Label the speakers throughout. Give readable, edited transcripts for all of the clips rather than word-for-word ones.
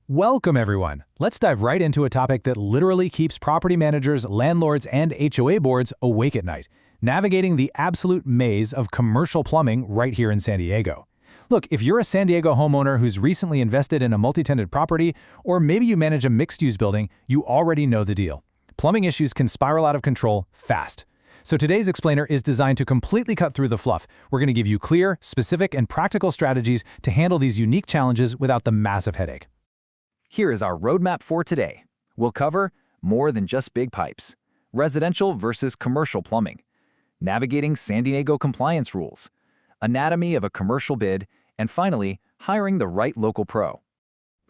Speaker 1: Welcome, everyone. Let's dive right into a topic that literally keeps property managers, landlords, and HOA boards awake at night, navigating the absolute maze of commercial plumbing right here in San Diego. Look, if you're a San Diego homeowner who's recently invested in a multi-tenant property, or maybe you manage a mixed-use building, you already know the deal. Plumbing issues can spiral out of control fast. So today's explainer is designed to completely cut through the fluff. We're going to give you clear, specific, and practical strategies to handle these unique challenges without the massive headache.
Speaker 2: Here is our roadmap for today. We'll cover more than just big pipes, residential versus commercial plumbing, navigating San Diego compliance rules, anatomy of a commercial bid, and finally, hiring the right local pro.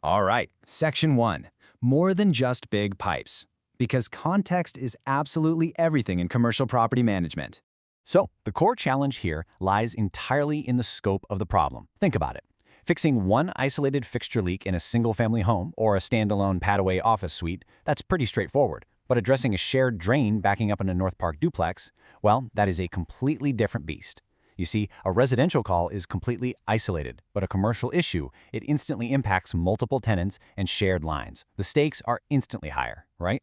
Speaker 3: All right, Section 1, more than just big pipes, because context is absolutely everything in commercial property management. So, the core challenge here lies entirely in the scope of the problem. Think about it. Fixing one isolated fixture leak in a single-family home or a standalone pad-away office suite, that's pretty straightforward. But addressing a shared drain backing up in a North Park duplex, well, that is a completely different beast. You see, a residential call is completely isolated, but a commercial issue, it instantly impacts multiple tenants and shared lines. The stakes are instantly higher, right?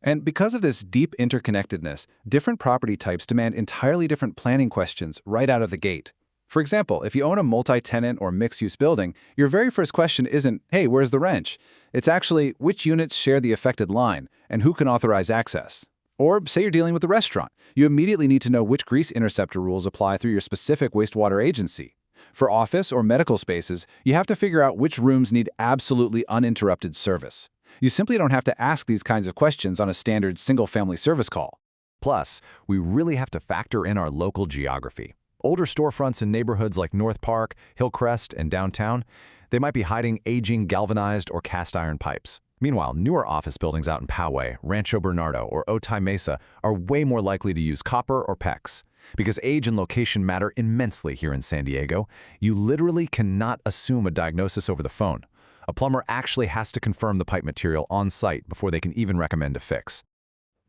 Speaker 4: And because of this deep interconnectedness, different property types demand entirely different planning questions right out of the gate. For example, if you own a multi-tenant or mixed-use building, your very first question isn't, hey, where's the wrench? It's actually, which units share the affected line, and who can authorize access? Or say you're dealing with a restaurant. You immediately need to know which grease interceptor rules apply through your specific wastewater agency. For office or medical spaces, you have to figure out which rooms need absolutely uninterrupted service. You simply don't have to ask these kinds of questions on a standard single-family service call.
Speaker 5: Plus, we really have to factor in our local geography. Older storefronts in neighborhoods like North Park, Hillcrest, and downtown, they might be hiding aging galvanized or cast iron pipes. Meanwhile, newer office buildings out in Poway, Rancho Bernardo, or Otay Mesa are way more likely to use copper or PEX. Because age and location matter immensely here in San Diego, you literally cannot assume a diagnosis over the phone. A plumber actually has to confirm the pipe material on site before they can even recommend a fix.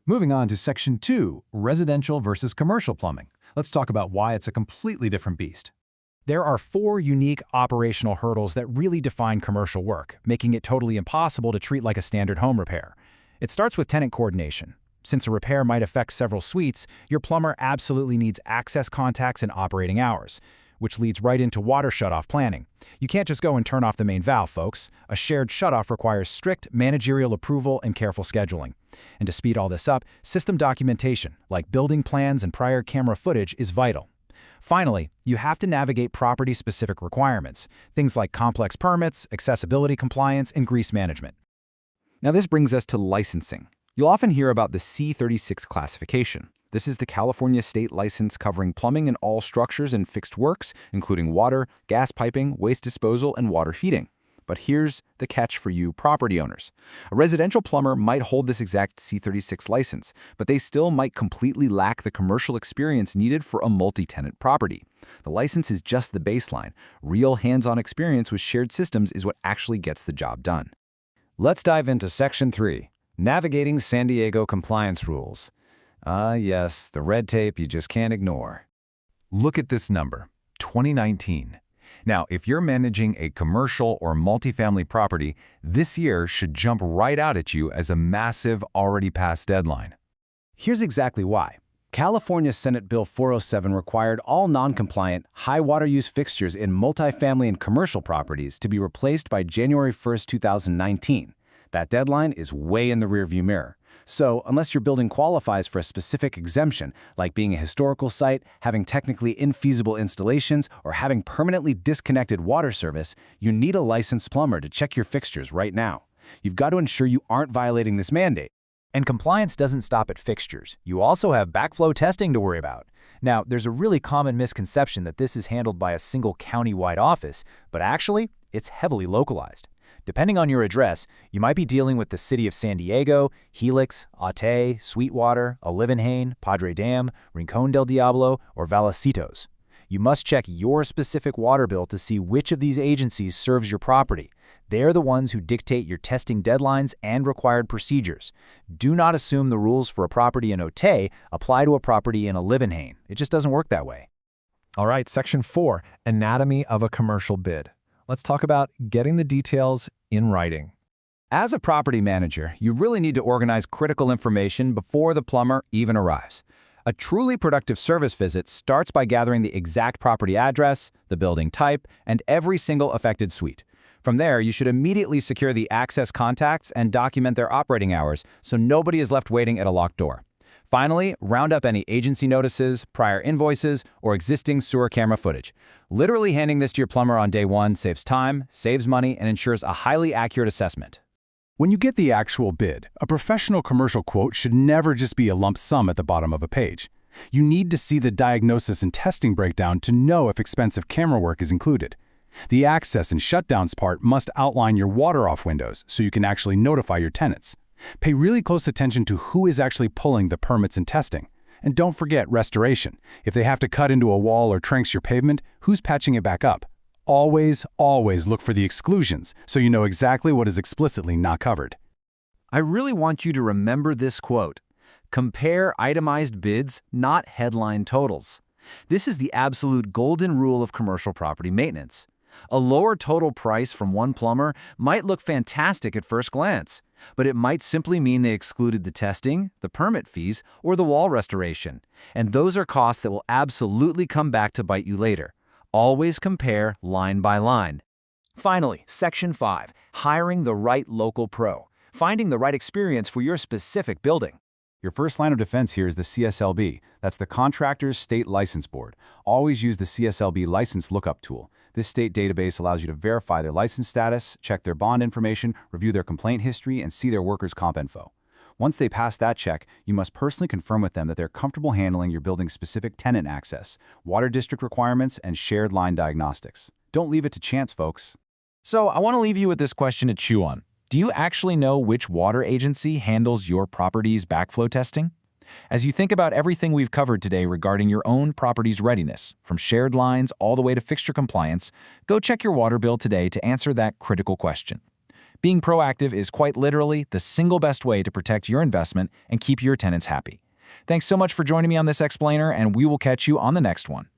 Speaker 1: Moving on to Section 2, residential versus commercial plumbing. Let's talk about why it's a completely different beast. There are 4 unique operational hurdles that really define commercial work, making it totally impossible to treat like a standard home repair. It starts with tenant coordination. Since a repair might affect several suites, your plumber absolutely needs access contacts and operating hours, which leads right into water shutoff planning. You can't just go and turn off the main valve, folks. A shared shutoff requires strict managerial approval and careful scheduling. And to speed all this up, system documentation, like building plans and prior camera footage, is vital. Finally, you have to navigate property-specific requirements, things like complex permits, accessibility compliance, and grease management.
Speaker 2: Now this brings us to licensing. You'll often hear about the C36 classification. This is the California state license covering plumbing in all structures and fixed works, including water, gas piping, waste disposal, and water heating. But here's the catch for you property owners. A residential plumber might hold this exact C36 license, but they still might completely lack the commercial experience needed for a multi-tenant property. The license is just the baseline. Real hands-on experience with shared systems is what actually gets the job done.
Speaker 3: Let's dive into Section 3, navigating San Diego compliance rules. Yes, the red tape you just can't ignore.
Speaker 5: Look at this number, 2019. Now, if you're managing a commercial or multifamily property, this year should jump right out at you as a massive, already passed deadline.
Speaker 3: Here's exactly why. California Senate Bill 407 required all non-compliant, high-water use fixtures in multifamily and commercial properties to be replaced by January 1, 2019. That deadline is way in the rearview mirror. So, unless your building qualifies for a specific exemption, like being a historical site, having technically infeasible installations, or having permanently disconnected water service, you need a licensed plumber to check your fixtures right now. You've got to ensure you aren't violating this mandate.
Speaker 1: And compliance doesn't stop at fixtures. You also have backflow testing to worry about. Now, there's a really common misconception that this is handled by a single county-wide office, but actually, it's heavily localized. Depending on your address, you might be dealing with the city of San Diego, Helix, Otay, Sweetwater, Olivenhain, Padre Dam, Rincon del Diablo, or Vallecito. You must check your specific water bill to see which of these agencies serves your property. They're the ones who dictate your testing deadlines and required procedures. Do not assume the rules for a property in Otay apply to a property in Olivenhain. It just doesn't work that way.
Speaker 6: All right, Section 4, Anatomy of a Commercial Bid. Let's talk about getting the details in writing.
Speaker 2: As a property manager, you really need to organize critical information before the plumber even arrives. A truly productive service visit starts by gathering the exact property address, the building type, and every single affected suite. From there, you should immediately secure the access contacts and document their operating hours so nobody is left waiting at a locked door. Finally, round up any agency notices, prior invoices, or existing sewer camera footage. Literally handing this to your plumber on day one saves time, saves money, and ensures a highly accurate assessment.
Speaker 1: When you get the actual bid, a professional commercial quote should never just be a lump sum at the bottom of a page. You need to see the diagnosis and testing breakdown to know if expensive camera work is included. The access and shutdowns part must outline your water-off windows so you can actually notify your tenants. Pay really close attention to who is actually pulling the permits and testing. And don't forget restoration. If they have to cut into a wall or tranks your pavement, who's patching it back up? Always, always look for the exclusions so you know exactly what is explicitly not covered.
Speaker 3: I really want you to remember this quote. Compare itemized bids, not headline totals. This is the absolute golden rule of commercial property maintenance. A lower total price from one plumber might look fantastic at first glance, but it might simply mean they excluded the testing, the permit fees, or the wall restoration. And those are costs that will absolutely come back to bite you later. Always compare line by line. Finally, Section 5, hiring the right local pro, finding the right experience for your specific building.
Speaker 2: Your first line of defense here is the CSLB. That's the Contractors State License Board. Always use the CSLB license lookup tool. This state database allows you to verify their license status, check their bond information, review their complaint history, and see their workers' comp info. Once they pass that check, you must personally confirm with them that they're comfortable handling your building's specific tenant access, water district requirements, and shared line diagnostics. Don't leave it to chance, folks.
Speaker 3: So I want to leave you with this question to chew on. Do you actually know which water agency handles your property's backflow testing? As you think about everything we've covered today regarding your own property's readiness, from shared lines all the way to fixture compliance, go check your water bill today to answer that critical question. Being proactive is quite literally the single best way to protect your investment and keep your tenants happy. Thanks so much for joining me on this explainer, and we will catch you on the next one.